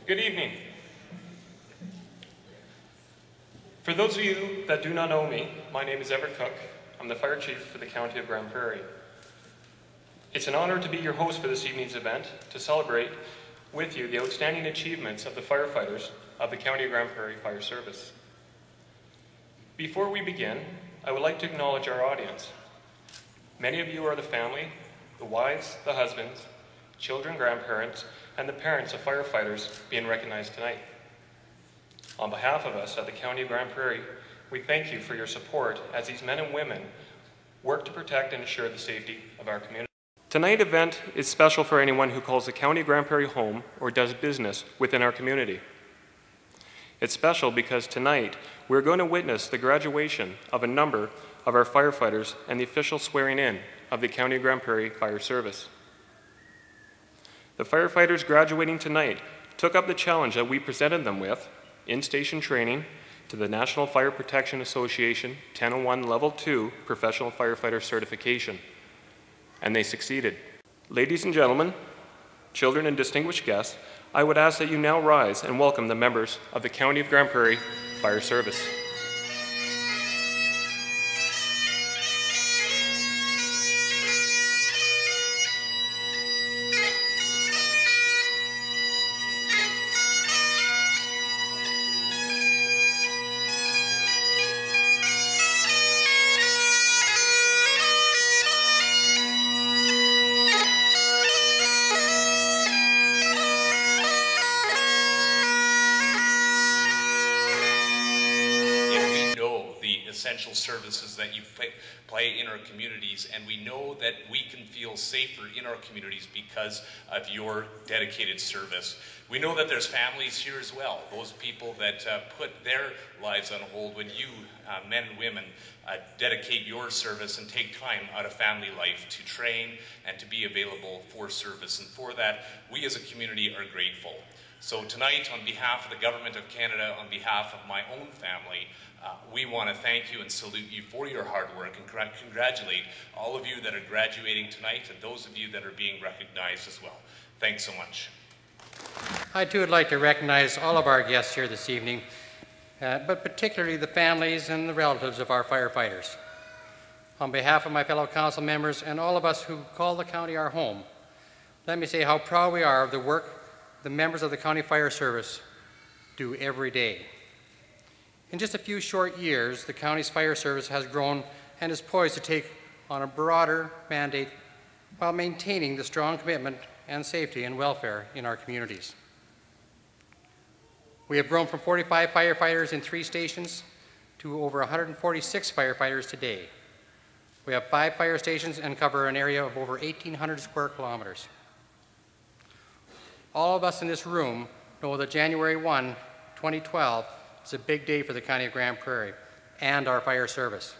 Good evening. For those of you that do not know me, my name is Everett Cook. I'm the Fire Chief for the County of Grande Prairie. It's an honor to be your host for this evening's event to celebrate with you the outstanding achievements of the firefighters of the County of Grande Prairie Fire Service. Before we begin, I would like to acknowledge our audience. Many of you are the family, the wives, the husbands, children, grandparents, and the parents of firefighters being recognized tonight. On behalf of us at the County of Grande Prairie, we thank you for your support as these men and women work to protect and ensure the safety of our community. Tonight's event is special for anyone who calls the County of Grande Prairie home or does business within our community. It's special because tonight we're going to witness the graduation of a number of our firefighters and the official swearing in of the County of Grande Prairie Fire Service. The firefighters graduating tonight took up the challenge that we presented them with, in-station training to the National Fire Protection Association 1001 Level 2 Professional Firefighter Certification, and they succeeded. Ladies and gentlemen, children and distinguished guests, I would ask that you now rise and welcome the members of the County of Grande Prairie Fire Service. Essential services that you play in our communities, and we know that we can feel safer in our communities because of your dedicated service. We know that there's families here as well, those people that put their lives on hold when you, men and women, dedicate your service and take time out of family life to train and to be available for service, and for that, we as a community are grateful. So tonight, on behalf of the Government of Canada, on behalf of my own family, we want to thank you and salute you for your hard work and congratulate all of you that are graduating tonight and those of you that are being recognized as well. Thanks so much. I too would like to recognize all of our guests here this evening, but particularly the families and the relatives of our firefighters. On behalf of my fellow council members and all of us who call the county our home, let me say how proud we are of the work the members of the County Fire Service do every day. In just a few short years, the county's fire service has grown and is poised to take on a broader mandate while maintaining the strong commitment and safety and welfare in our communities. We have grown from 45 firefighters in 3 stations to over 146 firefighters today. We have 5 fire stations and cover an area of over 1,800 square kilometers. All of us in this room know that January 1, 2012 is a big day for the County of Grande Prairie and our fire service.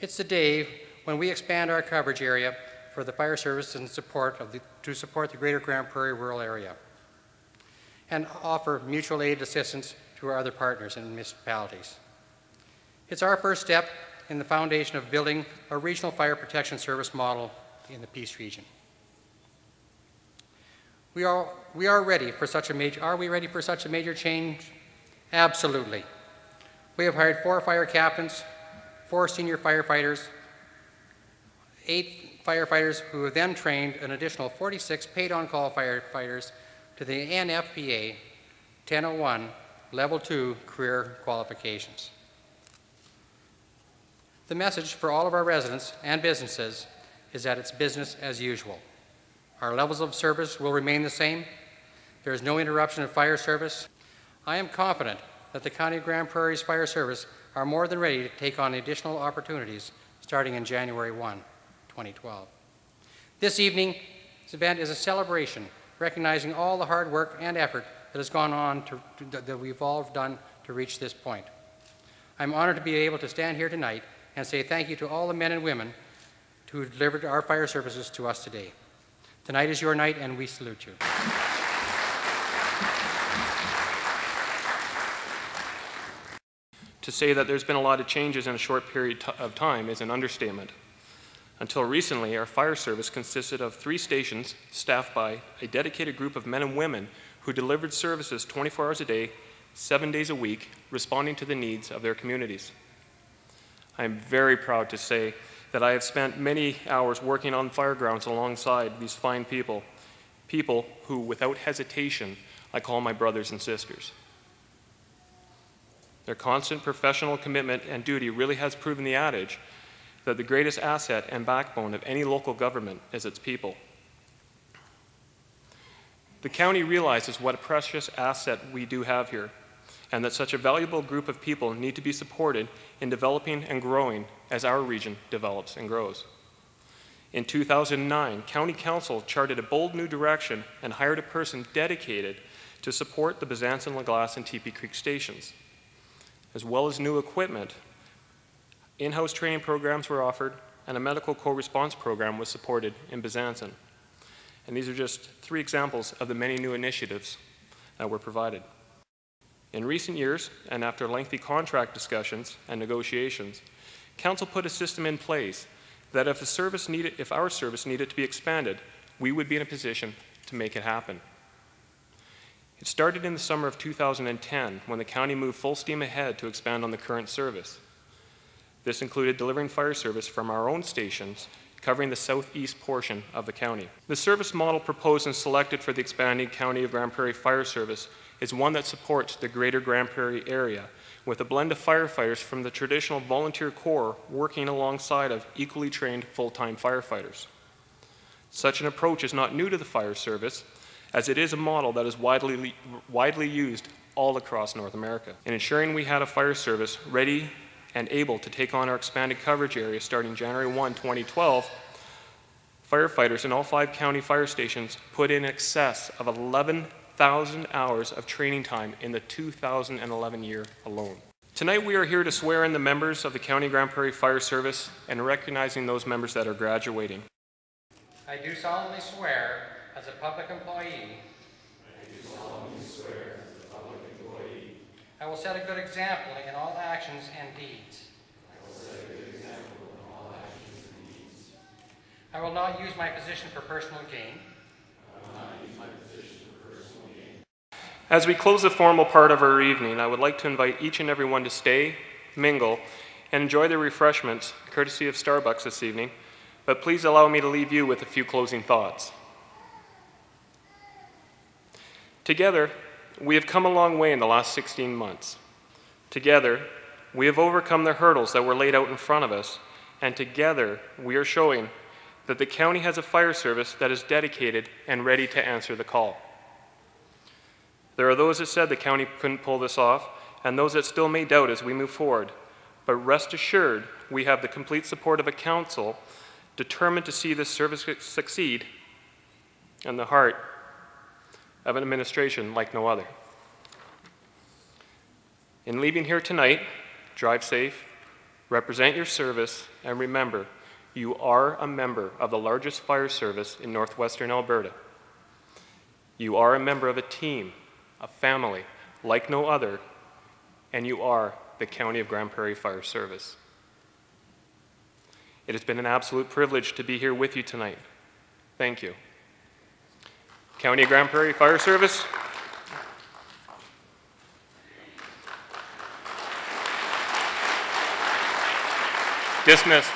It's the day when we expand our coverage area for the fire service to support the greater Grande Prairie rural area and offer mutual aid assistance to our other partners and municipalities. It's our first step in the foundation of building a regional fire protection service model in the Peace region. Are we ready for such a major change? Absolutely. We have hired 4 fire captains, 4 senior firefighters, 8 firefighters who have then trained an additional 46 paid on-call firefighters to the NFPA 1001 Level 2 career qualifications. The message for all of our residents and businesses is that it's business as usual. Our levels of service will remain the same. There is no interruption of fire service. I am confident that the County of Grande Prairie's fire service are more than ready to take on additional opportunities starting in January 1, 2012. This evening's event is a celebration recognizing all the hard work and effort that has gone on that we've all done to reach this point. I'm honored to be able to stand here tonight and say thank you to all the men and women who delivered our fire services to us today. Tonight is your night, and we salute you. To say that there's been a lot of changes in a short period of time is an understatement. Until recently, our fire service consisted of 3 stations staffed by a dedicated group of men and women who delivered services 24 hours a day, 7 days a week, responding to the needs of their communities. I am very proud to say that I have spent many hours working on fire grounds alongside these fine people, people who, without hesitation, I call my brothers and sisters. Their constant professional commitment and duty really has proven the adage that the greatest asset and backbone of any local government is its people. The county realizes what a precious asset we do have here, and that such a valuable group of people need to be supported in developing and growing as our region develops and grows. In 2009, County Council charted a bold new direction and hired a person dedicated to support the Bezanson, LaGlace, and Teepee Creek stations. As well as new equipment, in-house training programs were offered, and a medical co-response program was supported in Bezanson. And these are just 3 examples of the many new initiatives that were provided. In recent years, and after lengthy contract discussions and negotiations, Council put a system in place that if our service needed to be expanded, we would be in a position to make it happen. It started in the summer of 2010 when the county moved full steam ahead to expand on the current service. This included delivering fire service from our own stations covering the southeast portion of the county. The service model proposed and selected for the expanding County of Grande Prairie Fire Service is one that supports the greater Grande Prairie area with a blend of firefighters from the traditional volunteer corps working alongside of equally trained full-time firefighters. Such an approach is not new to the fire service, as it is a model that is widely used all across North America. In ensuring we had a fire service ready and able to take on our expanded coverage area starting January 1, 2012, firefighters in all 5 county fire stations put in excess of 11,000 hours of training time in the 2011 year alone. Tonight we are here to swear in the members of the County Grande Prairie Fire Service and recognizing those members that are graduating. I do solemnly swear as a public employee I will set a good example in all actions and deeds. I will not use my position for personal gain. As we close the formal part of our evening, I would like to invite each and everyone to stay, mingle, and enjoy the refreshments, courtesy of Starbucks this evening, but please allow me to leave you with a few closing thoughts. Together, we have come a long way in the last 16 months. Together, we have overcome the hurdles that were laid out in front of us, and together we are showing that the county has a fire service that is dedicated and ready to answer the call. There are those that said the county couldn't pull this off, and those that still may doubt as we move forward, but rest assured we have the complete support of a council determined to see this service succeed and the heart of an administration like no other. In leaving here tonight, drive safe, represent your service, and remember, you are a member of the largest fire service in northwestern Alberta. You are a member of a team, a family like no other, and you are the County of Grande Prairie Fire Service. It has been an absolute privilege to be here with you tonight. Thank you. County of Grande Prairie Fire Service. Dismissed.